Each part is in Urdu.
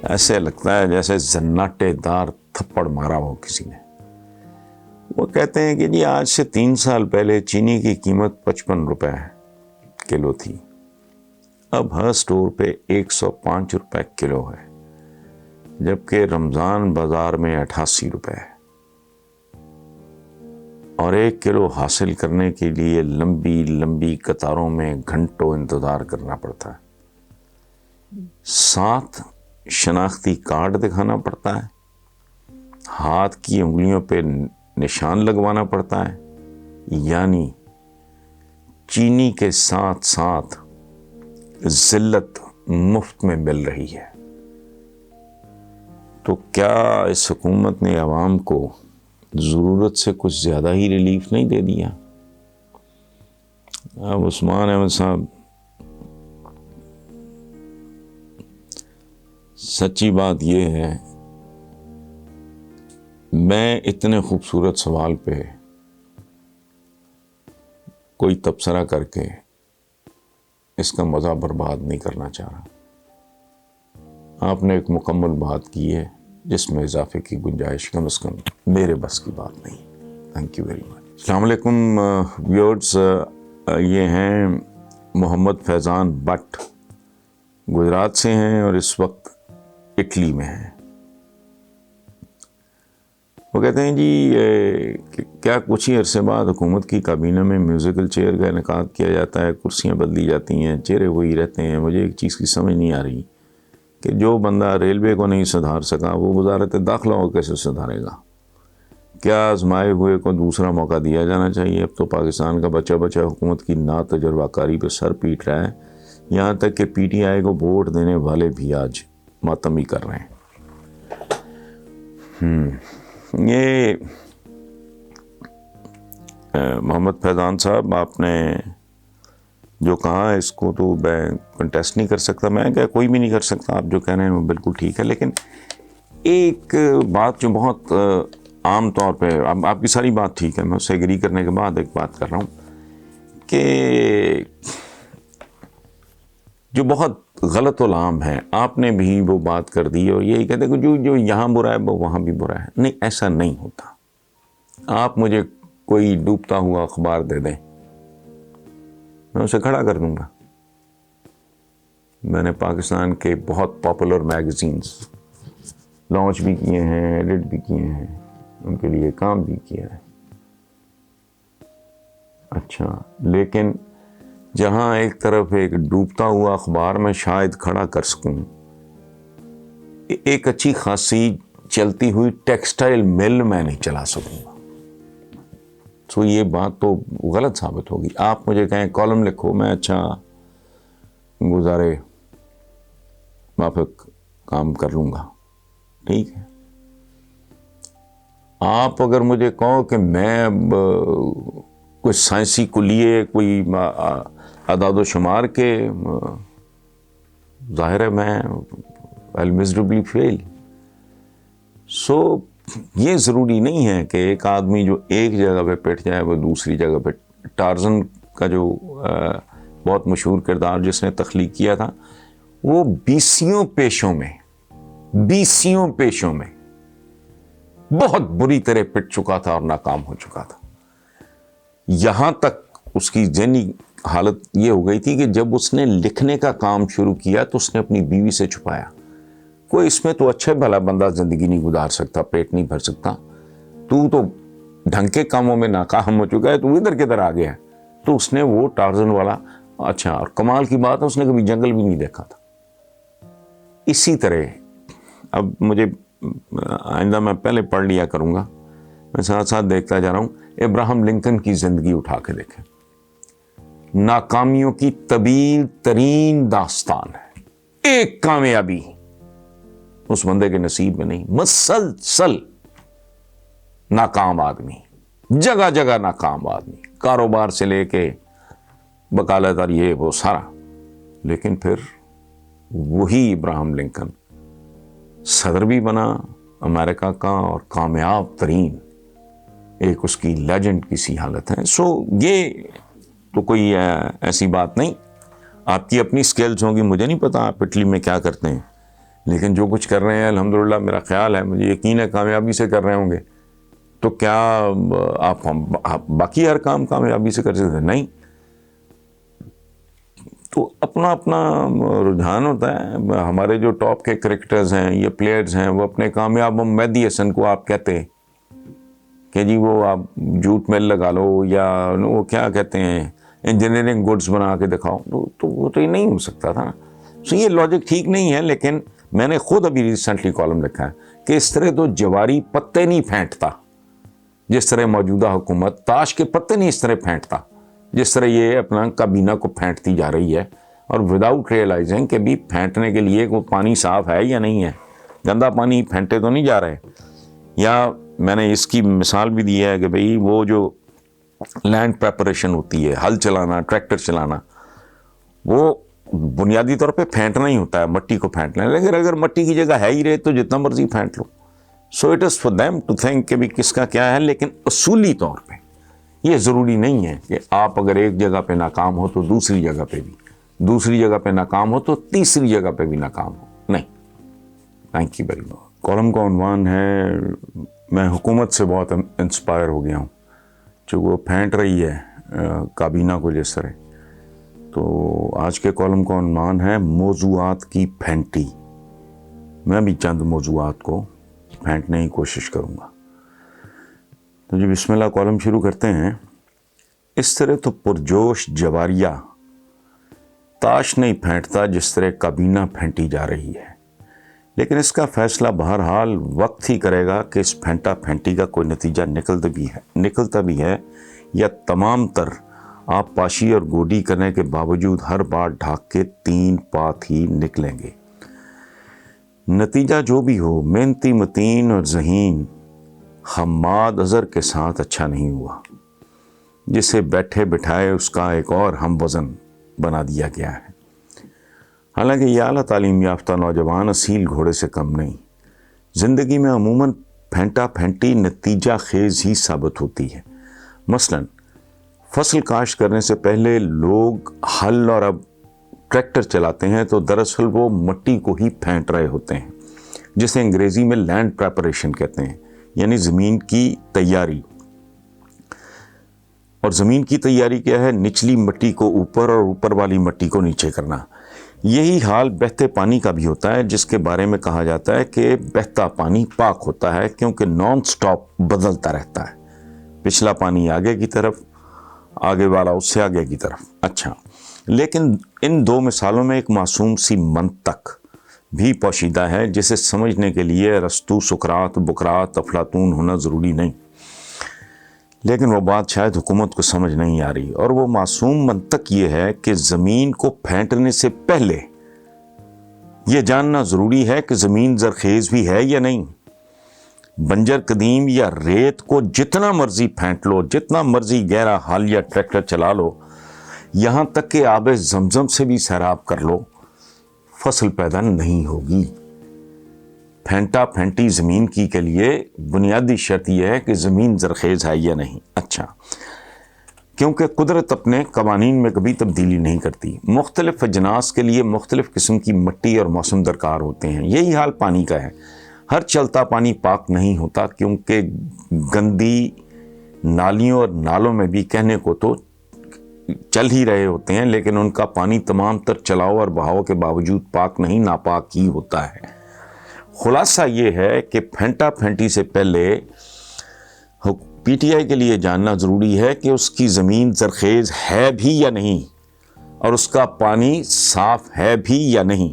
ایسے لگتا ہے جیسے زناٹے دار تھپڑ مارا ہو کسی نے۔ وہ کہتے ہیں کہ جی آج سے 3 سال پہلے چینی کی قیمت 55 روپے کلو تھی، اب ہر سٹور پہ 105 روپے کلو ہے، جبکہ رمضان بازار میں 88 روپے ہے، اور 1 کلو حاصل کرنے کے لیے لمبی لمبی قطاروں میں گھنٹوں انتظار کرنا پڑتا ہے، ساتھ شناختی کارڈ دکھانا پڑتا ہے، ہاتھ کی انگلیوں پہ نشان لگوانا پڑتا ہے، یعنی چینی کے ساتھ ساتھ ذلت مفت میں مل رہی ہے۔ تو کیا اس حکومت نے عوام کو ضرورت سے کچھ زیادہ ہی ریلیف نہیں دے دیا؟ اب عثمان احمد صاحب، سچی بات یہ ہے، میں اتنے خوبصورت سوال پہ کوئی تبصرہ کر کے اس کا مزہ برباد نہیں کرنا چاہ رہا۔ آپ نے ایک مکمل بات کی ہے جس میں اضافے کی گنجائش کم از کم میرے بس کی بات نہیں۔ تھینک یو ویری مچ۔ السلام علیکم ویورز، یہ ہیں محمد فیضان بٹ، گجرات سے ہیں اور اس وقت اٹلی میں ہیں۔ وہ کہتے ہیں جی کیا کچھ ہی عرصے بعد حکومت کی کابینہ میں میوزیکل چیئر کا انعقاد کیا جاتا ہے، کرسیاں بدلی جاتی ہیں، چہرے وہی رہتے ہیں۔ مجھے ایک چیز کی سمجھ نہیں آ رہی کہ جو بندہ ریلوے کو نہیں سدھار سکا وہ وزارت داخلہ کو کیسے سدھارے گا؟ کیا آزمائے ہوئے کو دوسرا موقع دیا جانا چاہیے؟ اب تو پاکستان کا بچہ بچہ حکومت کی ناتجربہ کاری پہ سر پیٹ رہا ہے، یہاں تک کہ پی ٹی آئی کو ووٹ دینے والے بھی آج ماتم ہی کر رہے ہیں۔ یہ محمد فیضان صاحب، آپ نے جو کہا اس کو تو میں کنٹیسٹ نہیں کر سکتا، میں کیا کوئی بھی نہیں کر سکتا، آپ جو کہہ رہے ہیں وہ بالکل ٹھیک ہے۔ لیکن ایک بات جو بہت عام طور پہ، آپ کی ساری بات ٹھیک ہے، میں اس سے ایگری کرنے کے بعد ایک بات کر رہا ہوں کہ جو بہت غلط العام ہے، آپ نے بھی وہ بات کر دی اور یہی کہتے ہیں کہ جو یہاں برا ہے وہ وہاں بھی برا ہے۔ نہیں، ایسا نہیں ہوتا۔ آپ مجھے کوئی ڈوبتا ہوا اخبار دے دیں، میں اسے کھڑا کر دوں گا۔ میں نے پاکستان کے بہت پاپولر میگزینز لانچ بھی کیے ہیں، ایڈٹ بھی کیے ہیں، ان کے لیے کام بھی کیا ہے۔ اچھا، لیکن جہاں ایک طرف ایک ڈوبتا ہوا اخبار میں شاید کھڑا کر سکوں، ایک اچھی خاصی چلتی ہوئی ٹیکسٹائل مل میں نہیں چلا سکوں گا، تو یہ بات تو غلط ثابت ہوگی۔ آپ مجھے کہیں کالم لکھو، میں اچھا گزارے مافک کام کر لوں گا، ٹھیک ہے۔ آپ اگر مجھے کہو کہ میں اب کوئی سائنسی کلیے، کوئی اعداد و شمار کے، ظاہر ہے میں میزربلی فیل۔ سو یہ ضروری نہیں ہے کہ ایک آدمی جو ایک جگہ پہ پٹ جائے وہ دوسری جگہ پہ۔ ٹارزن کا جو بہت مشہور کردار جس نے تخلیق کیا تھا، وہ 20 پیشوں میں بہت بری طرح پٹ چکا تھا اور ناکام ہو چکا تھا۔ یہاں تک اس کی ذہنی حالت یہ ہو گئی تھی کہ جب اس نے لکھنے کا کام شروع کیا تو اس نے اپنی بیوی سے چھپایا، کوئی اس میں تو اچھے بھلا بندہ زندگی نہیں گزار سکتا، پیٹ نہیں بھر سکتا، تو ڈھنگ کے کاموں میں ناکام ہو چکا ہے، تو ادھر کدھر آ گیا ہے۔ تو اس نے وہ ٹارزن والا، اچھا، اور کمال کی بات ہے اس نے کبھی جنگل بھی نہیں دیکھا تھا۔ اسی طرح اب مجھے آئندہ میں پہلے پڑھ لیا کروں گا، میں ساتھ ساتھ دیکھتا جا رہا ہوں، ابراہم لنکن کی زندگی اٹھا کے دیکھیں، ناکامیوں کی طویل ترین داستان ہے، ایک کامیابی اس بندے کے نصیب میں نہیں، مسلسل ناکام آدمی، جگہ جگہ ناکام آدمی، کاروبار سے لے کے وکالت اور یہ وہ سارا، لیکن پھر وہی ابراہم لنکن صدر بھی بنا امریکہ کا اور کامیاب ترین ایک اس کی لیجنڈ کی سی حالت ہے۔ سو یہ تو کوئی ایسی بات نہیں، آپ کی اپنی سکلز ہوں گی، مجھے نہیں پتا آپ اٹلی میں کیا کرتے ہیں، لیکن جو کچھ کر رہے ہیں الحمدللہ میرا خیال ہے، مجھے یقین ہے کامیابی سے کر رہے ہوں گے، تو کیا آپ باقی ہر کام کامیابی سے کر سکتے ہیں؟ نہیں. تو اپنا اپنا رجحان ہوتا ہے. ہمارے جو ٹاپ کے کرکٹرز ہیں یا پلیئرز ہیں وہ اپنے کامیاب، مہدی حسن کو آپ کہتے ہیں کہ جی وہ آپ جوٹ میل لگا لو، یا وہ کیا کہتے ہیں انجینئرنگ گڈز بنا کے دکھاؤ، تو وہ تو یہ نہیں ہو سکتا تھا نا. سو یہ لاجک ٹھیک نہیں ہے. لیکن میں نے خود ابھی ریسنٹلی کالم لکھا ہے کہ اس طرح تو جواری پتے نہیں پھینٹتا جس طرح موجودہ حکومت تاش کے پتے نہیں اس طرح پھینٹتا جس طرح یہ اپنا کابینہ کو پھینٹتی جا رہی ہے، اور وداؤٹ ریئلائزنگ کہ بھی پھینٹنے کے لیے کوئی پانی صاف ہے یا نہیں ہے. گندا پانی پھینٹے تو نہیں جا رہے. یا میں نے اس کی مثال بھی دی ہے کہ بھئی وہ جو لینڈ پریپریشن ہوتی ہے، ہل چلانا، ٹریکٹر چلانا، وہ بنیادی طور پہ پھینٹنا ہی ہوتا ہے، مٹی کو پھینٹنا ہے. لیکن اگر مٹی کی جگہ ہے ہی رہے تو جتنا مرضی پھینٹ لو. So it is for them to think کہ بھی کس کا کیا ہے. لیکن اصولی طور پہ یہ ضروری نہیں ہے کہ آپ اگر ایک جگہ پہ ناکام ہو تو دوسری جگہ پہ بھی، دوسری جگہ پہ ناکام ہو تو تیسری جگہ پہ بھی ناکام ہو. نہیں. Thank you very much. Column کا عنوان ہے میں حکومت سے بہت انسپائر ہو گیا ہوں، جو وہ پھینٹ رہی ہے کابینہ کو جس طرح. تو آج کے کالم کا عنوان ہے موضوعات کی پھینٹی. میں بھی چند موضوعات کو پھینٹنے کی کوشش کروں گا. تو جی بسم اللہ، کالم شروع کرتے ہیں. اس طرح تو پرجوش جواریہ تاش نہیں پھینٹتا جس طرح کابینہ پھینٹی جا رہی ہے، لیکن اس کا فیصلہ بہرحال وقت ہی کرے گا کہ اس پھینٹا پھینٹی کا کوئی نتیجہ نکلتا بھی ہے یا تمام تر آپ پاشی اور گوڈی کرنے کے باوجود ہر بار ڈھاک کے 3 پات ہی نکلیں گے. نتیجہ جو بھی ہو، محنتی متین اور ذہین حماد اظہر کے ساتھ اچھا نہیں ہوا، جسے بیٹھے بٹھائے اس کا ایک اور ہم وزن بنا دیا گیا ہے. حالانکہ یہ اعلیٰ تعلیم یافتہ نوجوان اصیل گھوڑے سے کم نہیں. زندگی میں عموماً پھینٹا پھینٹی نتیجہ خیز ہی ثابت ہوتی ہے. مثلاً فصل کاشت کرنے سے پہلے لوگ ہل اور اب ٹریکٹر چلاتے ہیں تو دراصل وہ مٹی کو ہی پھینٹ رہے ہوتے ہیں، جسے انگریزی میں لینڈ پریپریشن کہتے ہیں، یعنی زمین کی تیاری. اور زمین کی تیاری کیا ہے؟ نچلی مٹی کو اوپر اور اوپر والی مٹی کو نیچے کرنا. یہی حال بہتے پانی کا بھی ہوتا ہے، جس کے بارے میں کہا جاتا ہے کہ بہتا پانی پاک ہوتا ہے کیونکہ نان سٹاپ بدلتا رہتا ہے. پچھلا پانی آگے کی طرف، آگے والا اس سے آگے کی طرف. اچھا، لیکن ان 2 مثالوں میں ایک معصوم سی منطق بھی پوشیدہ ہے جسے سمجھنے کے لیے ارسطو، سقراط، بقراط، افلاطون ہونا ضروری نہیں. لیکن وہ بات شاید حکومت کو سمجھ نہیں آ رہی، اور وہ معصوم منطق یہ ہے کہ زمین کو پھینٹنے سے پہلے یہ جاننا ضروری ہے کہ زمین زرخیز بھی ہے یا نہیں. بنجر قدیم یا ریت کو جتنا مرضی پھینٹ لو، جتنا مرضی گہرا ہل یا ٹریکٹر چلا لو، یہاں تک کہ آب زمزم سے بھی سیراب کر لو، فصل پیدا نہیں ہوگی. پھینٹا پھینٹی زمین کی کے لیے بنیادی شرط یہ ہے کہ زمین زرخیز ہے یا نہیں. اچھا، کیونکہ قدرت اپنے قوانین میں کبھی تبدیلی نہیں کرتی. مختلف اجناس کے لیے مختلف قسم کی مٹی اور موسم درکار ہوتے ہیں. یہی حال پانی کا ہے. ہر چلتا پانی پاک نہیں ہوتا، کیونکہ گندی نالیوں اور نالوں میں بھی کہنے کو تو چل ہی رہے ہوتے ہیں، لیکن ان کا پانی تمام تر چلاؤ اور بہاؤ کے باوجود پاک نہیں، ناپاک ہی ہوتا ہے. خلاصہ یہ ہے کہ پھینٹا پھینٹی سے پہلے پی ٹی آئی کے لیے جاننا ضروری ہے کہ اس کی زمین زرخیز ہے بھی یا نہیں، اور اس کا پانی صاف ہے بھی یا نہیں.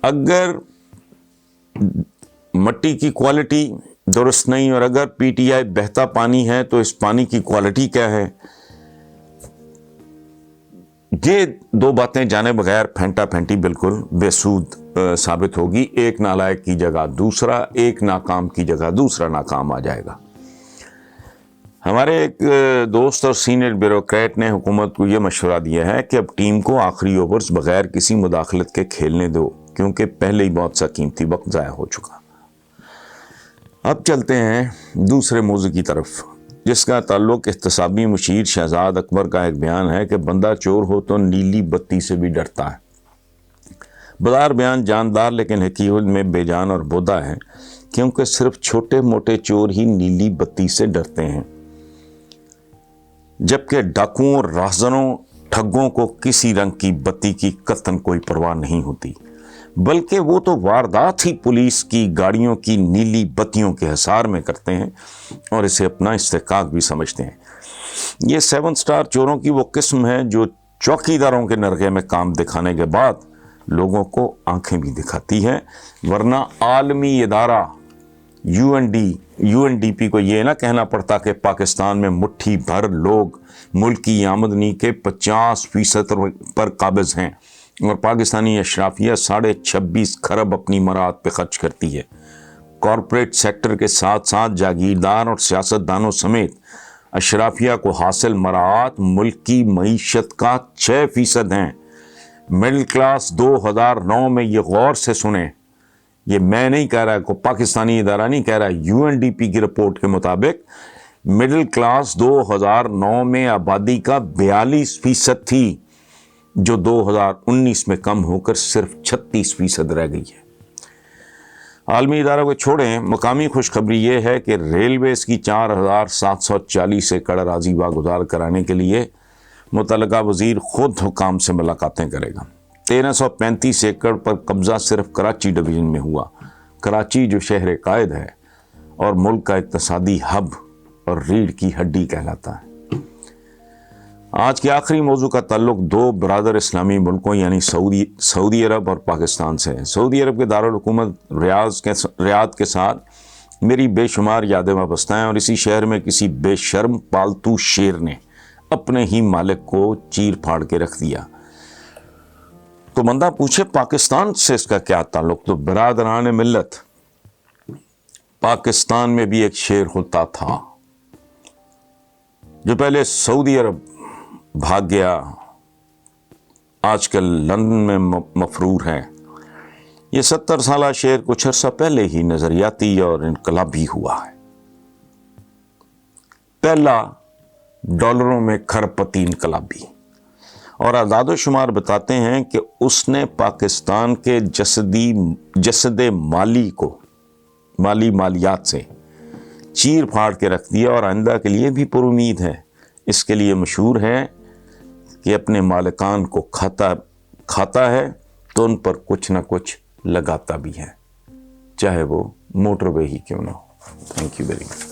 اگر مٹی کی کوالٹی درست نہیں اور اگر پی ٹی آئی بہتا پانی ہے تو اس پانی کی کوالٹی کیا ہے؟ یہ 2 باتیں جانے بغیر پھینٹا پھینٹی بالکل بے سود ثابت ہوگی. ایک نالائق کی جگہ دوسرا، ایک ناکام کی جگہ دوسرا ناکام آ جائے گا. ہمارے ایک دوست اور سینئر بیوروکریٹ نے حکومت کو یہ مشورہ دیا ہے کہ اب ٹیم کو آخری اوورز بغیر کسی مداخلت کے کھیلنے دو، کیونکہ پہلے ہی بہت سا قیمتی وقت ضائع ہو چکا. اب چلتے ہیں دوسرے موضوع کی طرف، جس کا تعلق احتسابی مشیر شہزاد اکبر کا ایک بیان ہے کہ بندہ چور ہو تو نیلی بتی سے بھی ڈرتا ہے. بازار بیان جاندار لیکن حقیقت میں بے جان اور بودا ہے، کیونکہ صرف چھوٹے موٹے چور ہی نیلی بتی سے ڈرتے ہیں، جبکہ ڈاکوؤں اور راہزنوں ٹھگوں کو کسی رنگ کی بتی کی قطعاً کوئی پرواہ نہیں ہوتی، بلکہ وہ تو واردات ہی پولیس کی گاڑیوں کی نیلی بتیوں کے حصار میں کرتے ہیں اور اسے اپنا استحقاق بھی سمجھتے ہیں۔ یہ 7 سٹار چوروں کی وہ قسم ہے جو چوکیداروں کے نرغے میں کام دکھانے کے بعد لوگوں کو آنکھیں بھی دکھاتی ہے، ورنہ عالمی ادارہ یو این ڈی پی کو یہ نہ کہنا پڑتا کہ پاکستان میں مٹھی بھر لوگ ملک کی آمدنی کے 50% پر قابض ہیں اور پاکستانی اشرافیہ 26.5 کھرب اپنی مراد پہ خرچ کرتی ہے۔ کارپوریٹ سیکٹر کے ساتھ ساتھ جاگیردار اور سیاستدانوں سمیت اشرافیہ کو حاصل مراعات ملک کی معیشت کا 6% ہیں۔ مڈل کلاس 2009 میں، یہ غور سے سنیں، یہ میں نہیں کہہ رہا، کو پاکستانی ادارہ نہیں کہہ رہا، یو این ڈی پی کی رپورٹ کے مطابق مڈل کلاس 2009 میں آبادی کا 42% تھی، جو 2019 میں کم ہو کر صرف 36% رہ گئی ہے۔ عالمی اداروں کو چھوڑیں، مقامی خوشخبری یہ ہے کہ ریلویز کی 4740 ایکڑ اراضی واگزار کرانے کے لیے متعلقہ وزیر خود حکام سے ملاقاتیں کرے گا۔ 1335 ایکڑ پر قبضہ صرف کراچی ڈویژن میں ہوا۔ کراچی جو شہر قائد ہے اور ملک کا اقتصادی ہب اور ریڑھ کی ہڈی کہلاتا ہے۔ آج کے آخری موضوع کا تعلق 2 برادر اسلامی ملکوں یعنی سعودی عرب اور پاکستان سے ہے۔ سعودی عرب کے دارالحکومت ریاض کے ساتھ میری بے شمار یادیں وابستہ ہیں، اور اسی شہر میں کسی بے شرم پالتو شیر نے اپنے ہی مالک کو چیر پھاڑ کے رکھ دیا۔ تو بندہ پوچھے پاکستان سے اس کا کیا تعلق؟ تو برادران ملت، پاکستان میں بھی ایک شیر ہوتا تھا جو پہلے سعودی عرب بھاگ گیا، آج کل لندن میں مفرور ہے۔ یہ 70 سالہ شیر کچھ عرصہ پہلے ہی نظریاتی اور انقلابی ہوا ہے۔ پہلا ڈالروں میں کھرپتی انقلابی، اور اعداد و شمار بتاتے ہیں کہ اس نے پاکستان کے جسد مالیات سے چیر پھاڑ کے رکھ دیا، اور آئندہ کے لیے بھی پر امید ہے۔ اس کے لیے مشہور ہے کہ اپنے مالکان کو کھاتا ہے تو ان پر کچھ نہ کچھ لگاتا بھی ہے، چاہے وہ موٹر وے ہی کیوں نہ ہو۔ Thank you very much.